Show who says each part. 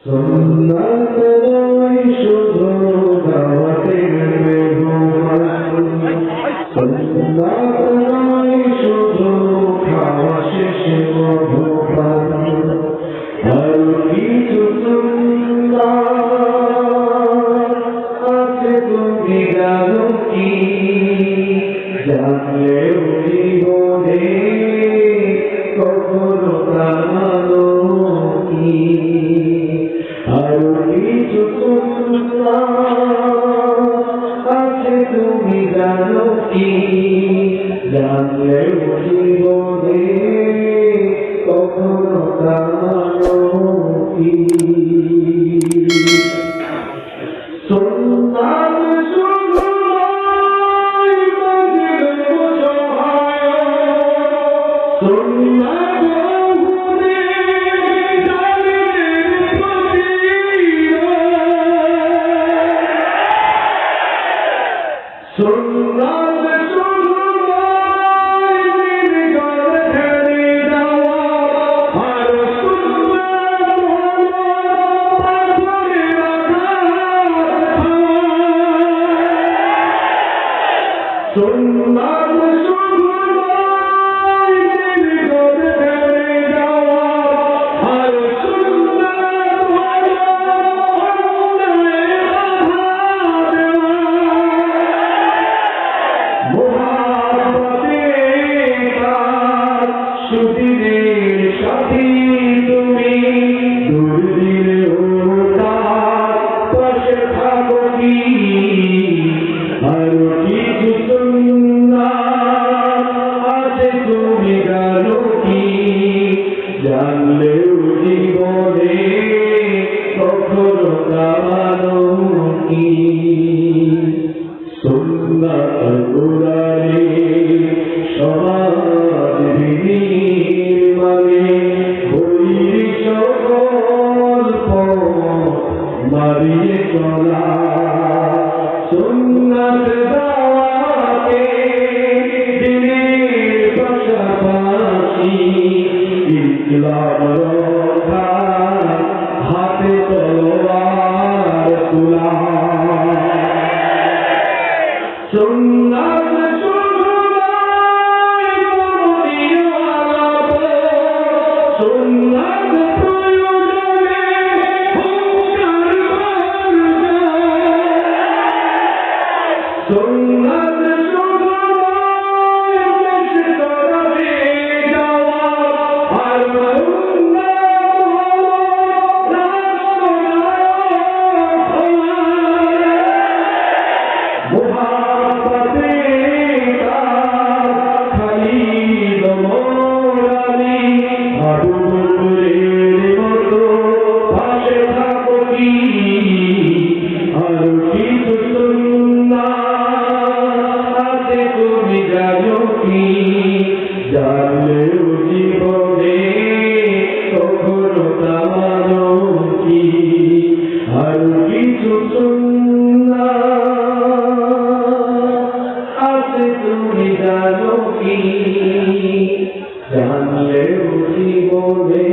Speaker 1: সুন্নাত নয় শুধু দাওয়াতের মেহমান, সুন্নাত নয় শুধু খাওয়া শেষে মধুপান, আর কিছু সুন্নাত আছে তুমি জানো কি, জানলেও জীবনে কখনো তা মানো কি। আর কিছু সুন্নাত আছে তুমি জানো কি, জানলেও জীবনে কখনো তা মানো কি। সুন্নাত শুধু নয় মজলিস সহায়ক, সুন্নাত সুন্নাত শুধু নয় নির্জন ছেড়ে দেওয়া, আর সুন্নাত হলো পাথরে রাখা সুন্নাত শুধু নয় নির্জন ছেড়ে দেওয়া, আর সুন্নাত হলো অন্যায় সুদিনের সাথী তুমি, দুর্দিনে তার পাশে থাকো কি। আর কিছু সুন্নাত আছে তুমি জানো কি, জানলেও জীবনে কখনো তা মানো কি। সুন্নাত কুরআনে সমাজ বিনির্মাণে বৈরী সকল পথ মারিয়ে চলা, সুন্নাত দাওয়াতে দ্বীনের পাশাপাশি ইসলাম রক্ষা হাতে তলোয়ার তোলা। সুন্নাত শুধু নয় মমনীয় আলাপ, সুন্নাত প্রয়োজনে হুঙ্কার বর্জা, সুন্নাত শুধু নয় দেশ তরফে যাওয়া, আর সুন্নাত হলো রাষ্ট্রনায়ক হওয়া। জানলেও জীবনে কখনো তা মানো কি। আর কিছু সুন্নাত আছে তুমি জানো কি, জানলেও জীবনে